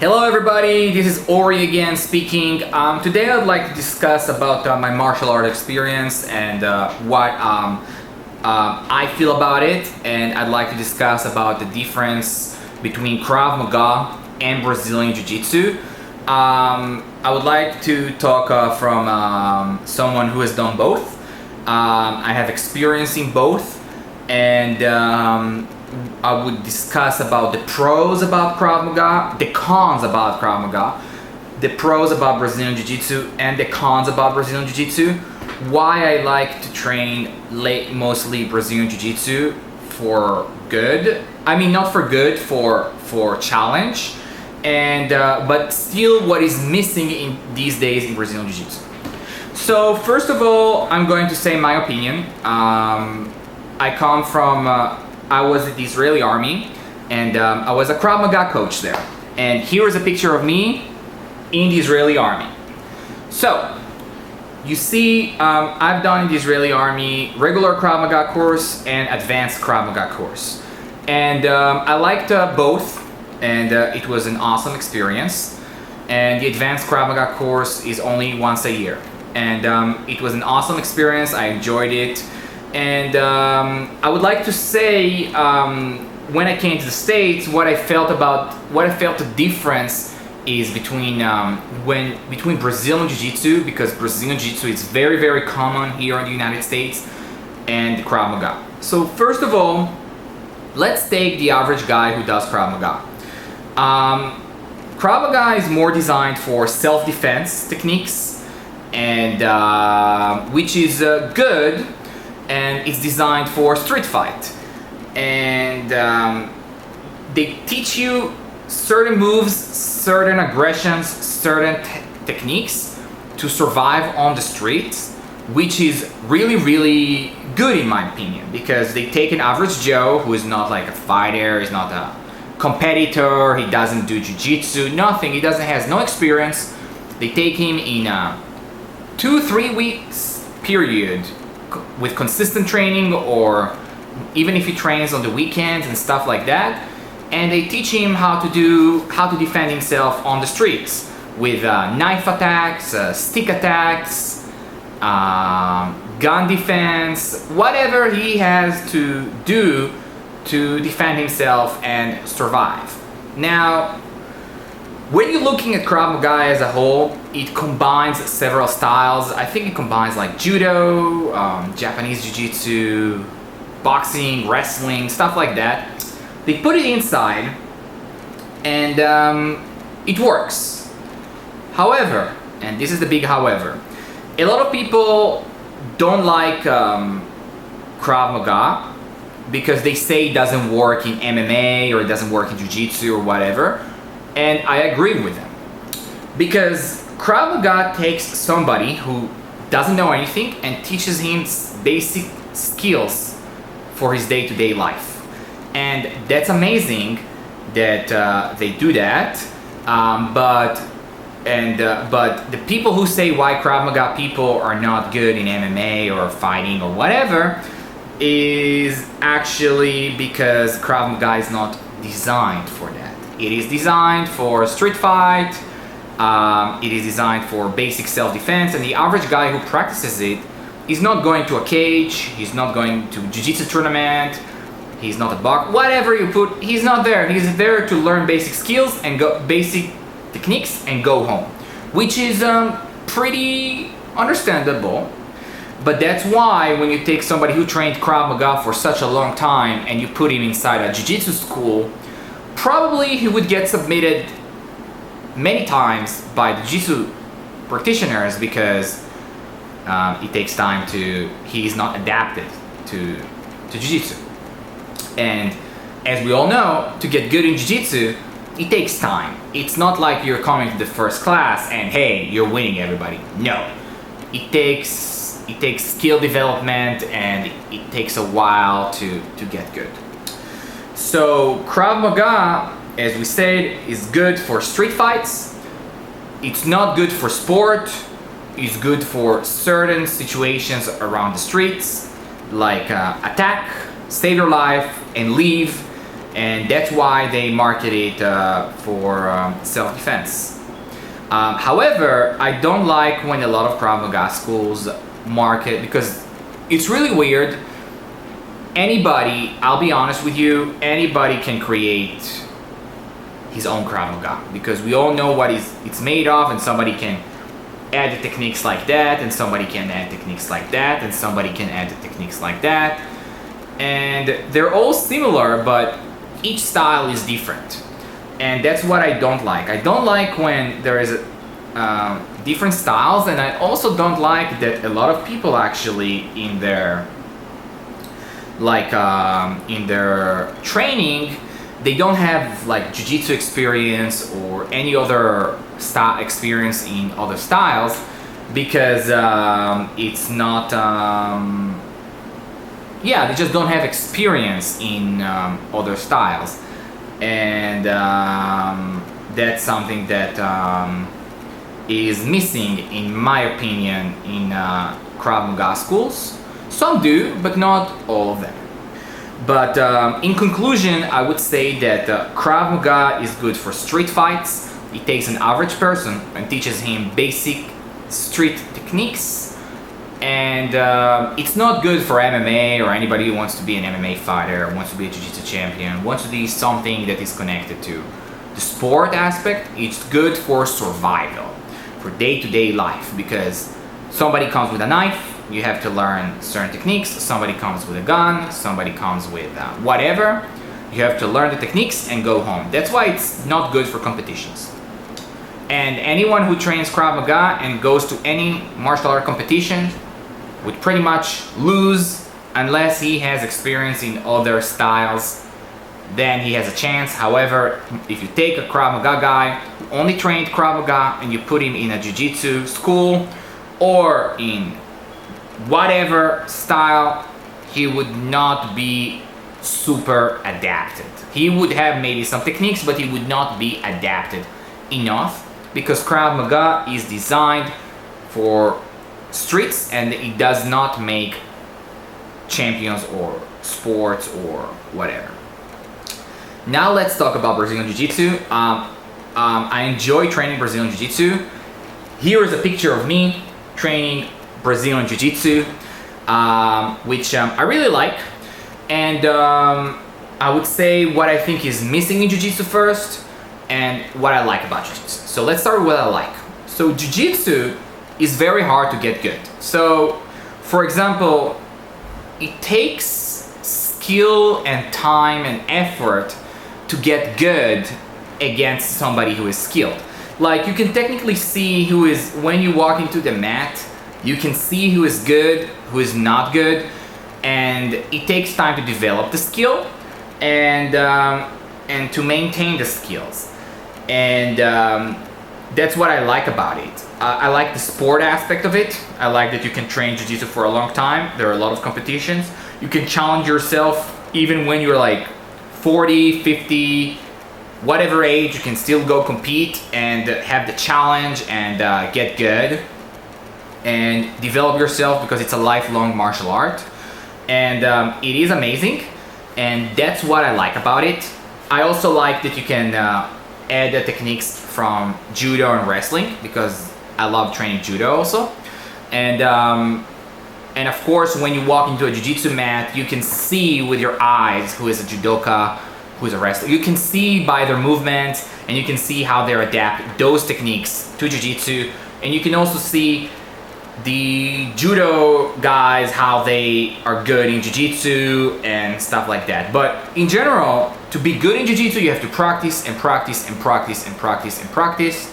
Hello everybody, this is Ori again speaking. Today I'd like to discuss about my martial art experience and what I feel about it, and I'd like to discuss about the difference between Krav Maga and Brazilian Jiu Jitsu. I would like to talk from someone who has done both. I have experience in both, and I would discuss about the pros about Krav Maga, the cons about Krav Maga, the pros about Brazilian Jiu Jitsu, and the cons about Brazilian Jiu Jitsu. Why I like to train mostly Brazilian Jiu Jitsu for good. I mean, not for good, for challenge, and but still what is missing in these days in Brazilian Jiu Jitsu. So first of all, I'm going to say my opinion. I come from. I was at the Israeli army, and I was a Krav Maga coach there. And here is a picture of me in the Israeli army. So, you see, I've done in the Israeli army regular Krav Maga course and advanced Krav Maga course. And I liked both, and it was an awesome experience. And the advanced Krav Maga course is only once a year. And it was an awesome experience, I enjoyed it. And I would like to say, when I came to the States, what I felt the difference is between Brazilian Jiu Jitsu, because Brazilian Jiu Jitsu is very, very common here in the United States, and Krav Maga. So first of all, let's take the average guy who does Krav Maga. Krav Maga is more designed for self-defense techniques, and which is good. And it's designed for street fight, and they teach you certain moves, certain aggressions, certain techniques to survive on the streets, which is really, really good in my opinion, because they take an average Joe who is not like a fighter, he's not a competitor, he doesn't do jiu-jitsu, nothing, has no experience. They take him in a 2-3 weeks period with consistent training, or even if he trains on the weekends and stuff like that, and they teach him how to defend himself on the streets with knife attacks, stick attacks, gun defense, whatever he has to do to defend himself and survive. Now, when you're looking at Krav Maga as a whole, it combines several styles. I think it combines like Judo, Japanese Jiu Jitsu, boxing, wrestling, stuff like that. They put it inside, and it works. However, and this is the big however, a lot of people don't like Krav Maga because they say it doesn't work in MMA or it doesn't work in Jiu Jitsu or whatever. And I agree with them, because Krav Maga takes somebody who doesn't know anything and teaches him basic skills for his day-to-day life, and that's amazing that they do that. But the people who say why Krav Maga people are not good in MMA or fighting or whatever is actually because Krav Maga is not designed for that. It is designed for street fight, it is designed for basic self-defense, and the average guy who practices it is not going to a cage, he's not going to jiu-jitsu tournament, he's not a boxer, whatever you put, he's not there. He's there to learn basic skills and basic techniques and go home, which is pretty understandable. But that's why when you take somebody who trained Krav Maga for such a long time and you put him inside a jiu-jitsu school, probably he would get submitted many times by the jiu-jitsu practitioners, because it takes time he's not adapted to jiu-jitsu. And as we all know, to get good in jiu-jitsu, it takes time. It's not like you're coming to the first class and hey, you're winning everybody. No, it takes skill development, and it takes a while to get good. So Krav Maga, as we said, is good for street fights. It's not good for sport. It's good for certain situations around the streets, like attack, save your life, and leave. and that's why they market it for self-defense. However, I don't like when a lot of Krav Maga schools market, because it's really weird. Anybody, I'll be honest with you, anybody can create his own Krav Maga, because we all know what it's made of, and somebody can add the techniques like that, and somebody can add techniques like that, and somebody can add the techniques like that. And they're all similar, but each style is different. And that's what I don't like. I don't like when there is different styles, and I also don't like that a lot of people actually in their in their training, they don't have like jiu-jitsu experience or any other style experience in other styles, because it's not yeah, they just don't have experience in other styles, and that's something that is missing, in my opinion, in Krav Maga schools. Some do, but not all of them. But in conclusion, I would say that Krav Maga is good for street fights. It takes an average person and teaches him basic street techniques. And it's not good for MMA or anybody who wants to be an MMA fighter, wants to be a Jiu-Jitsu champion, wants to do something that is connected to the sport aspect. It's good for survival, for day-to-day life, because somebody comes with a knife, you have to learn certain techniques. Somebody comes with a gun, somebody comes with whatever. You have to learn the techniques and go home. That's why it's not good for competitions. And anyone who trains Krav Maga and goes to any martial art competition would pretty much lose unless he has experience in other styles. Then he has a chance. However, if you take a Krav Maga guy who only trained Krav Maga and you put him in a Jiu-Jitsu school or in whatever style, he would not be super adapted. He would have maybe some techniques, but he would not be adapted enough, because Krav Maga is designed for streets and it does not make champions or sports or whatever. Now let's talk about Brazilian Jiu Jitsu. I enjoy training Brazilian Jiu Jitsu. Here is a picture of me training Brazilian Jiu Jitsu, which I really like. And I would say what I think is missing in Jiu Jitsu first, and what I like about Jiu Jitsu. So let's start with what I like. So Jiu Jitsu is very hard to get good. So, for example, it takes skill and time and effort to get good against somebody who is skilled. Like, you can technically see who is, when you walk into the mat, you can see who is good, who is not good, and it takes time to develop the skill and to maintain the skills. And that's what I like about it. I like the sport aspect of it. I like that you can train Jiu-Jitsu for a long time. There are a lot of competitions. You can challenge yourself even when you're like 40, 50, whatever age. You can still go compete and have the challenge and get good and develop yourself, because it's a lifelong martial art. And it is amazing, and that's what I like about it. I also like that you can add the techniques from Judo and wrestling, because I love training Judo also. And of course, when you walk into a Jiu-Jitsu mat, you can see with your eyes who is a judoka, who is a wrestler. You can see by their movements, and you can see how they adapt those techniques to Jiu-Jitsu. And you can also see the Judo guys, how they are good in Jiu-Jitsu and stuff like that. But in general, to be good in Jiu-Jitsu, you have to practice and practice and practice and practice and practice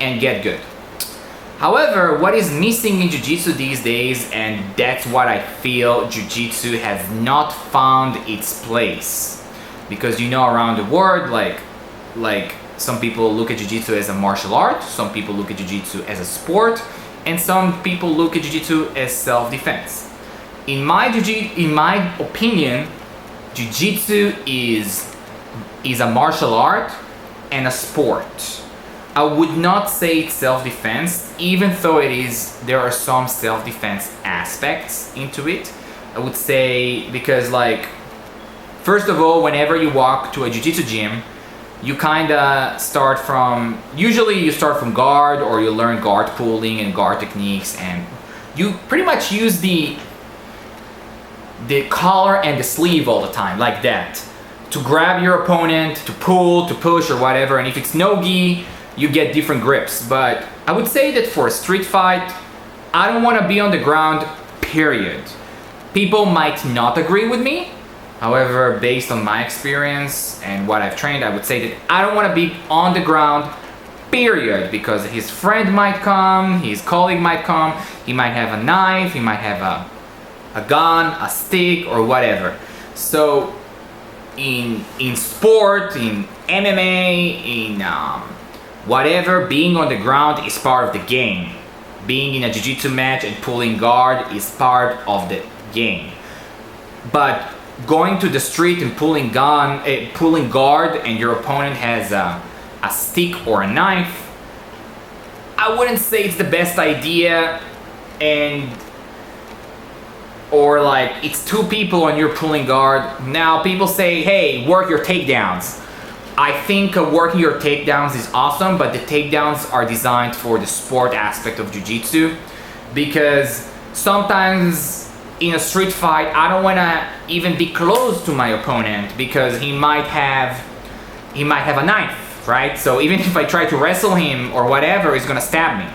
and get good. However, what is missing in Jiu-Jitsu these days, and that's what I feel Jiu-Jitsu has not found its place. Because around the world, like some people look at Jiu-Jitsu as a martial art, some people look at Jiu-Jitsu as a sport, and some people look at Jiu-Jitsu as self-defense. In my opinion, Jiu-Jitsu is a martial art and a sport. I would not say it's self-defense, even though there are some self-defense aspects into it. I would say, because First of all, whenever you walk to a jiu-jitsu gym, you kinda start from, usually you start from guard, or you learn guard pulling and guard techniques, and you pretty much use the collar and the sleeve all the time, like that, to grab your opponent, to pull, to push, or whatever. And if it's no-gi, you get different grips. But I would say that for a street fight, I don't want to be on the ground, period. People might not agree with me. However, based on my experience and what I've trained, I would say that I don't want to be on the ground, period, because his friend might come, his colleague might come, he might have a knife, he might have a gun, a stick, or whatever. So in sport, in MMA, in whatever, being on the ground is part of the game. Being in a jiu-jitsu match and pulling guard is part of the game. But going to the street and pulling guard, and your opponent has a stick or a knife, I wouldn't say it's the best idea. Or like, it's two people and you're pulling guard. Now people say, hey, work your takedowns. I think working your takedowns is awesome, but the takedowns are designed for the sport aspect of jiu-jitsu, because sometimes in a street fight, I don't want to even be close to my opponent because he might have a knife, right? So even if I try to wrestle him or whatever, he's gonna stab me.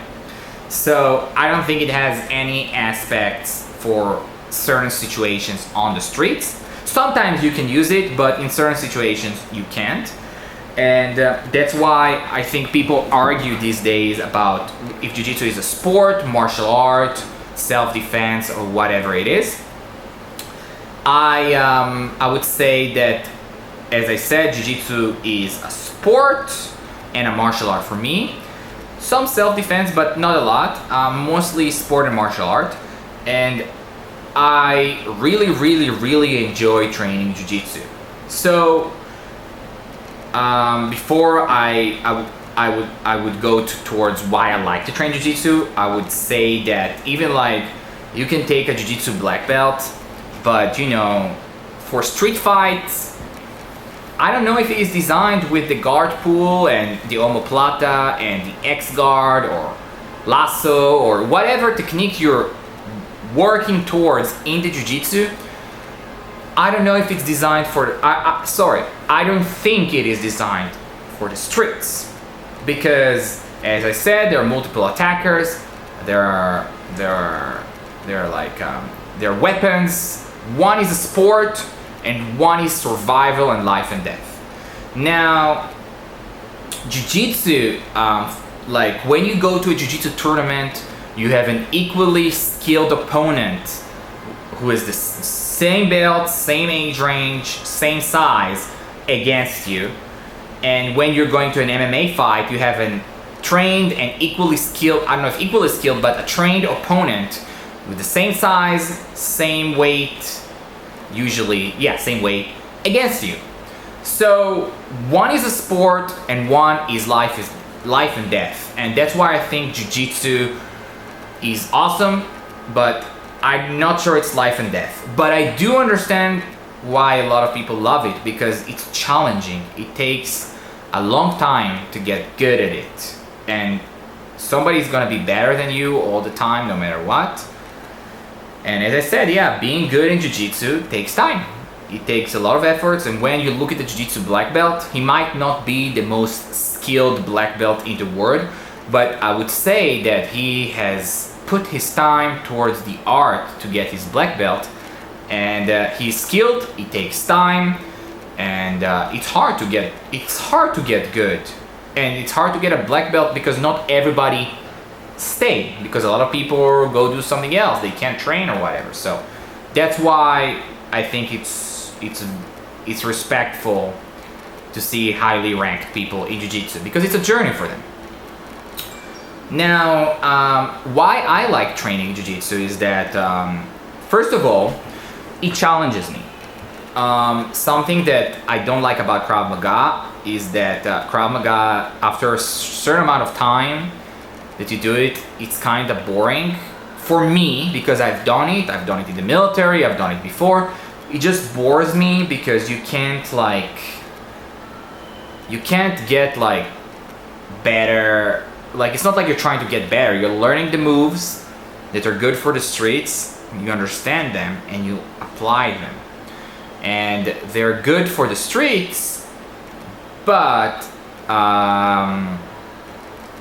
So I don't think it has any aspects for certain situations on the streets. Sometimes you can use it, but in certain situations you can't. And that's why I think people argue these days about if jiu-jitsu is a sport, martial art, self-defense, or whatever it is. I would say that, as I said, jiu-jitsu is a sport and a martial art for me. Some self-defense, but not a lot. Mostly sport and martial art. And I really enjoy training jiu-jitsu. So before I would go towards why I like to train jiu-jitsu, I would say that even like you can take a jiu-jitsu black belt, but you know, for street fights, I don't know if it is designed with the guard pull and the omoplata and the X guard or lasso or whatever technique you're working towards in the jiu-jitsu. I don't know if it's designed for I don't think it is designed for the streets, because as I said, there are multiple attackers, there are weapons. One is a sport and one is survival and life and death. Now jiu-jitsu, like when you go to a jiu-jitsu tournament, you have an equally skilled opponent who is the same belt, same age range, same size against you. And when you're going to an MMA fight, you have a trained and equally skilled, I don't know if equally skilled, but a trained opponent with the same size, same weight, usually, yeah, same weight, against you. So one is a sport and one is life and death. And that's why I think jiu-jitsu is awesome, but I'm not sure it's life and death. But I do understand why a lot of people love it, because it's challenging. It takes a long time to get good at it. And somebody's gonna be better than you all the time, no matter what. And as I said, yeah, being good in jiu-jitsu takes time. It takes a lot of efforts, and when you look at the jiu-jitsu black belt, he might not be the most skilled black belt in the world, but I would say that he has put his time towards the art to get his black belt, and he's skilled. It takes time, and it's hard to get good, and it's hard to get a black belt because not everybody stay, because a lot of people go do something else, they can't train or whatever. So that's why I think it's respectful to see highly ranked people in jiu-jitsu, because it's a journey for them. Now, why I like training jiu-jitsu is that, first of all, it challenges me. Something that I don't like about Krav Maga is that Krav Maga, after a certain amount of time that you do it, it's kind of boring for me, because I've done it in the military, I've done it before, it just bores me because you can't get like better. Like, it's not like you're trying to get better. You're learning the moves that are good for the streets, you understand them, and you apply them. And they're good for the streets, but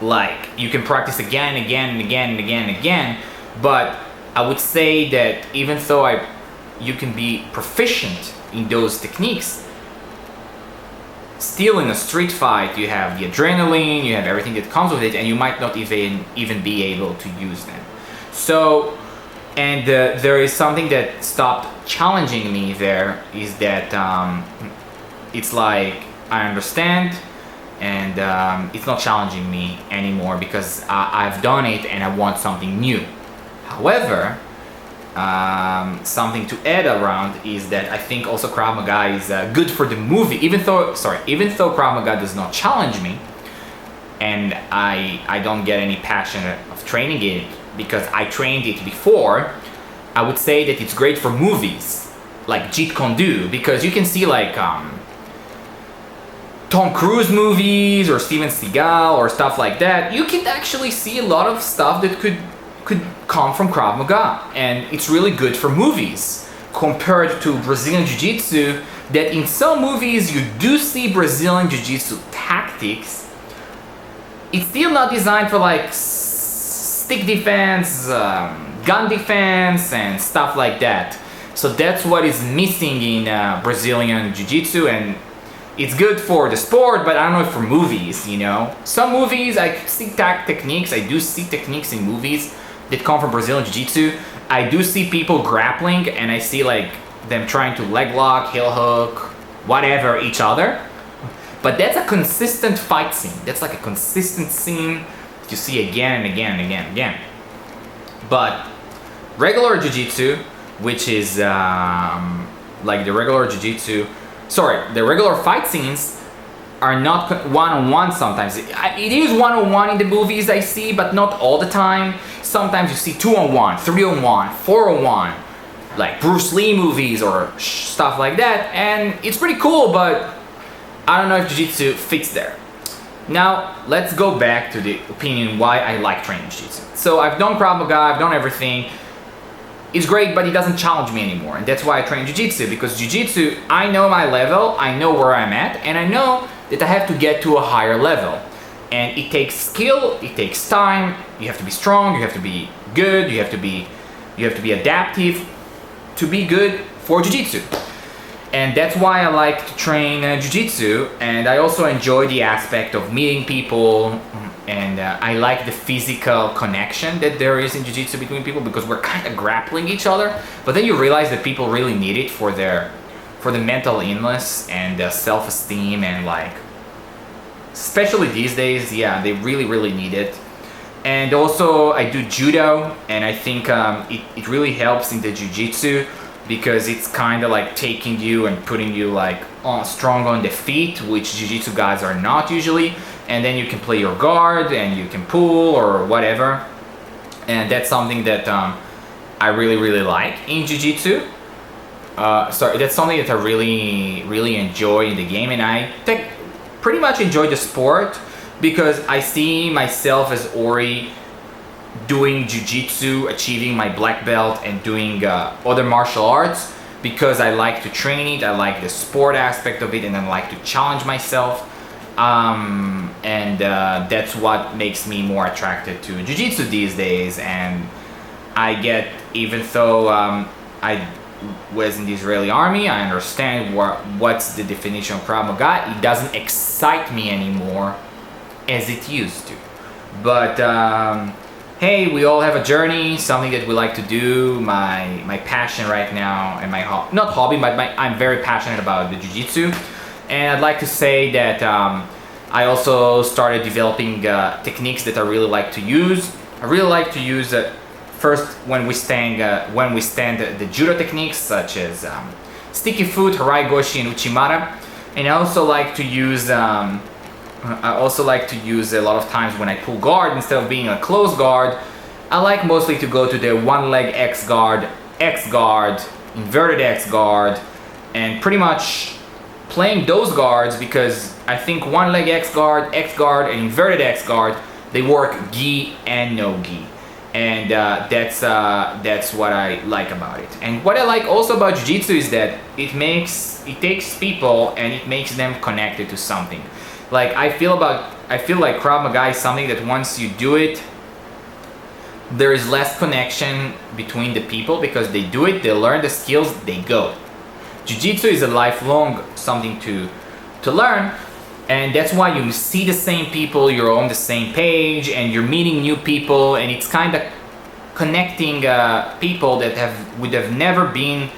like, you can practice again and again and again and again and again. But I would say that even though you can be proficient in those techniques, still in a street fight you have the adrenaline, you have everything that comes with it, and you might not even be able to use them. So, and there is something that stopped challenging me there, is that it's like, I understand, and it's not challenging me anymore because I've done it and I want something new. However, something to add around is that I think also Krav Maga is good for the movie, even though Krav Maga does not challenge me, and I don't get any passion of training it because I trained it before. I would say that it's great for movies like Jeet Kune Do, because you can see like Tom Cruise movies or Steven Seagal or stuff like that. You can actually see a lot of stuff that could come from Krav Maga, and it's really good for movies compared to Brazilian Jiu Jitsu, that in some movies you do see Brazilian Jiu Jitsu tactics. It's still not designed for like stick defense, gun defense and stuff like that. So that's what is missing in Brazilian Jiu Jitsu, and it's good for the sport, but I don't know if for movies, you know. Some movies I see techniques, I do see techniques in movies that come from Brazilian Jiu Jitsu. I do see people grappling, and I see like them trying to leg lock, heel hook, whatever, each other. But that's a consistent fight scene. That's like a consistent scene that you see again and again and again and again. But regular Jiu Jitsu, which is like the regular Jiu Jitsu, the regular fight scenes are not one-on-one sometimes. It is one-on-one in the movies I see, but not all the time. Sometimes you see 2-on-1, 3-on-1, 4-on-1, like Bruce Lee movies or stuff like that, and it's pretty cool, but I don't know if Jiu-Jitsu fits there. Now, let's go back to the opinion why I like training Jiu-Jitsu. So I've done Krav Maga, I've done everything. It's great, but it doesn't challenge me anymore, and that's why I train Jiu-Jitsu, because Jiu-Jitsu, I know my level, I know where I'm at, and I know that I have to get to a higher level. And it takes skill, it takes time, you have to be strong, you have to be good, you have to be adaptive to be good for Jiu-Jitsu. And that's why I like to train Jiu-Jitsu, and I also enjoy the aspect of meeting people, and I like the physical connection that there is in Jiu-Jitsu between people, because we're kind of grappling each other, but then you realize that people really need it for the mental illness and self-esteem, and like, especially these days, yeah, they really need it. And also I do Judo, and I think it really helps in the Jiu-Jitsu, because it's kind of like taking you and putting you like strong on the feet, which Jiu-Jitsu guys are not usually, and then you can play your guard and you can pull or whatever, and that's something that I really like in Jiu-Jitsu. That's something that I really enjoy in the game, and I pretty much enjoy the sport because I see myself as Ori doing Jiu-Jitsu, achieving my black belt, and doing other martial arts, because I like to train it, I like the sport aspect of it, and I like to challenge myself, and that's what makes me more attracted to Jiu-Jitsu these days. And I get, even though I was in the Israeli army, I understand what's the definition of Krav Maga. It doesn't excite me anymore as it used to, but hey, we all have a journey, something that we like to do. My passion right now, and my not hobby, but I'm very passionate about the Jiu-Jitsu, and I'd like to say that I also started developing techniques that I really like to use. I really like to use first when we stand the Judo techniques, such as sticky foot, Harai Goshi, and Uchimata, and I also like to use a lot of times when I pull guard, instead of being a closed guard, I like mostly to go to the one leg X guard, inverted X guard, and pretty much playing those guards, because I think one leg X guard, and inverted X guard, they work gi and no gi. And that's what I like about it. And what I like also about Jiu-Jitsu is that it takes people and it makes them connected to something. Like I feel like Krav Maga is something that once you do it, there is less connection between the people, because they do it, they learn the skills, they go. Jiu-Jitsu is a lifelong something to learn, and that's why you see the same people, you're on the same page, and you're meeting new people, and it's kind of connecting people that would have never been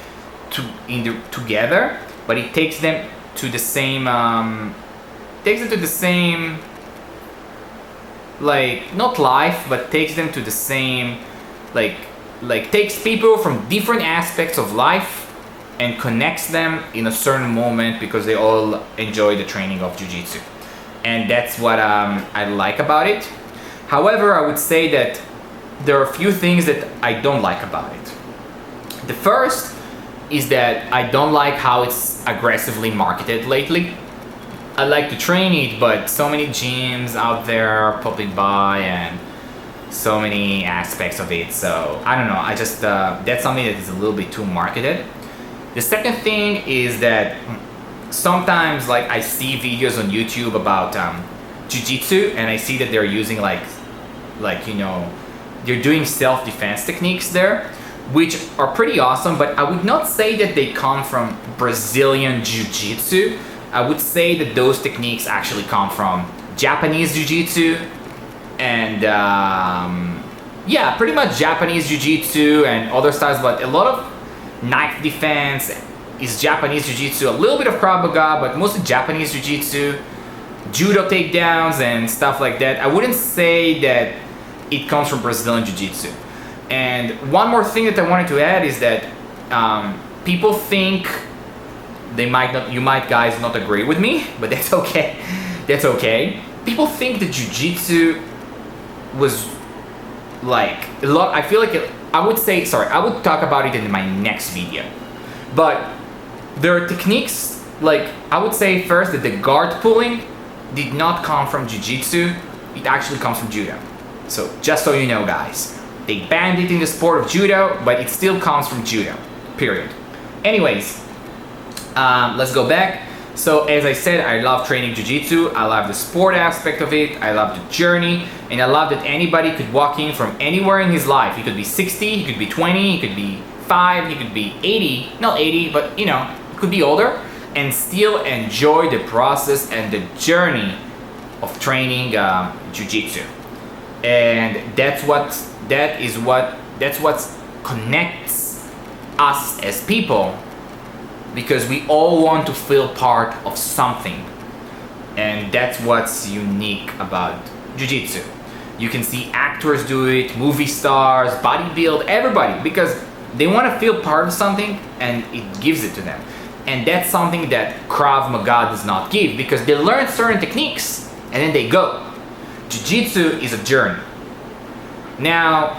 together, but it takes them to the same like, not life, but takes them to the same, like takes people from different aspects of life and connects them in a certain moment, because they all enjoy the training of Jiu-Jitsu. And that's what I like about it. However, I would say that there are a few things that I don't like about it. The first is that I don't like how it's aggressively marketed lately. I like to train it, but so many gyms out there popping by and so many aspects of it. So I don't know, I just that's something that is a little bit too marketed. The second thing is that sometimes, like, I see videos on YouTube about Jiu-Jitsu, and I see that they're using like you know, they're doing self-defense techniques there, which are pretty awesome, but I would not say that they come from Brazilian Jiu Jitsu. I would say that those techniques actually come from Japanese Jiu Jitsu, and yeah, pretty much Japanese Jiu Jitsu and other styles, but a lot of knife defense is Japanese Jiu Jitsu, a little bit of Krav Maga, but mostly Japanese Jiu Jitsu, Judo takedowns and stuff like that. I wouldn't say that it comes from Brazilian Jiu Jitsu. And one more thing that I wanted to add is that people think you might guys not agree with me, but that's okay. That's okay. People think that Jiu-Jitsu was like a lot. I feel like I would talk about it in my next video. But there are techniques, like I would say first that the guard pulling did not come from Jiu-Jitsu. It actually comes from Judo. So just so you know, guys, they banned it in the sport of Judo, but it still comes from Judo, period. Anyways, let's go back. So as I said, I love training Jiu-Jitsu. I love the sport aspect of it. I love the journey, and I love that anybody could walk in from anywhere in his life. He could be 60, he could be 20, he could be 5, he could be 80, not 80, but you know, he could be older, and still enjoy the process and the journey of training Jiu-Jitsu. And that's what connects us as people, because we all want to feel part of something, and that's what's unique about Jiu-Jitsu. You can see actors do it, movie stars, bodybuild, everybody, because they want to feel part of something, and it gives it to them. And that's something that Krav Maga does not give, because they learn certain techniques and then they go. Jiu-Jitsu is a journey. Now,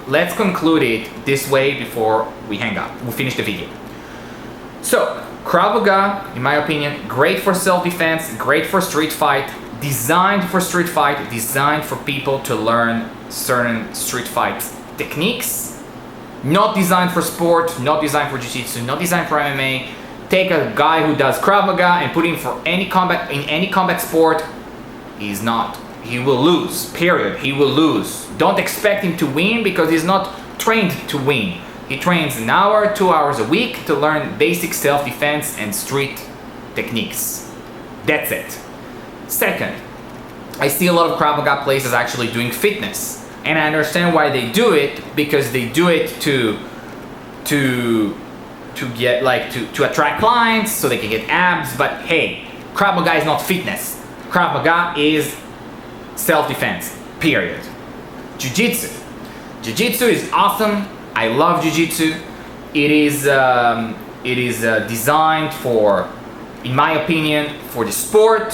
let's conclude it this way before we hang up. We'll finish the video. So, Krav Maga, in my opinion, great for self-defense, great for street fight, designed for street fight, designed for people to learn certain street fight techniques, not designed for sport, not designed for Jiu-Jitsu, not designed for MMA. Take a guy who does Krav Maga and put him for any combat, in any combat sport, he will lose, period. He will lose. Don't expect him to win, because he's not trained to win. He trains an hour, 2 hours a week to learn basic self-defense and street techniques. That's it. Second, I see a lot of Krav Maga places actually doing fitness, and I understand why they do it, because they do it to get to attract clients so they can get abs. But hey, Krav Maga is not fitness. Krav Maga is self-defense, period. Jiu-Jitsu. Jiu-Jitsu is awesome. I love Jiu-Jitsu. It is designed for, in my opinion, for the sport,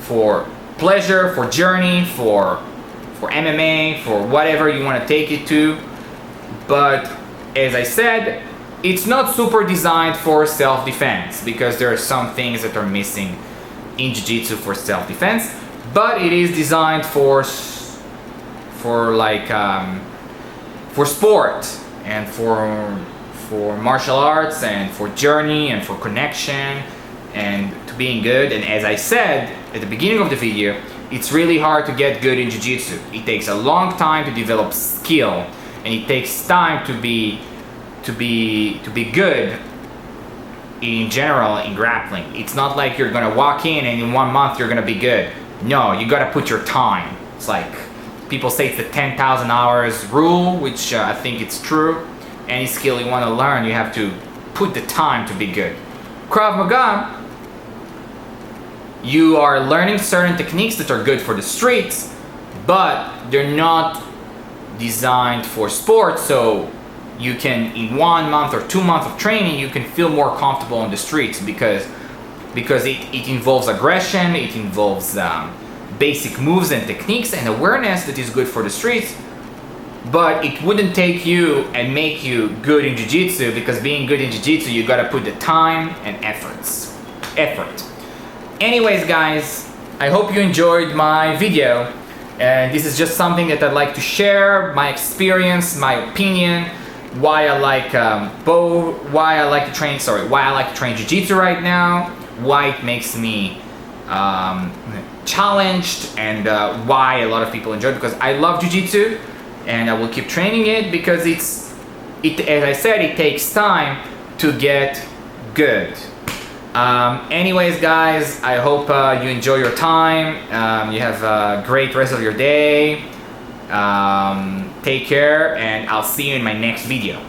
for pleasure, for journey, for MMA, for whatever you want to take it to. But as I said, it's not super designed for self-defense because there are some things that are missing in Jiu-Jitsu for self-defense, but it is designed for sport and for martial arts and for journey and for connection and to being good. And as I said at the beginning of the video, it's really hard to get good in Jiu-Jitsu. It takes a long time to develop skill, and it takes time to be good in general in grappling. It's not like you're gonna walk in and in 1 month you're gonna be good. No, you gotta put your time. It's like people say it's the 10,000 hours rule, which I think it's true. Any skill you want to learn, you have to put the time to be good. Krav Maga, you are learning certain techniques that are good for the streets, but they're not designed for sports, so you can, in 1 month or 2 months of training, you can feel more comfortable on the streets because it involves aggression, it involves basic moves and techniques and awareness that is good for the streets, but it wouldn't take you and make you good in Jiu-Jitsu, because being good in Jiu-Jitsu, you gotta put the time and effort. Anyways, guys, I hope you enjoyed my video, and this is just something that I'd like to share, my experience, my opinion, why I like to train Jiu-Jitsu right now, why it makes me challenged, and why a lot of people enjoy it, because I love Jiu-Jitsu and I will keep training it because as I said, it takes time to get good. Anyways, guys, I hope you enjoy your time. You have a great rest of your day. Take care, and I'll see you in my next video.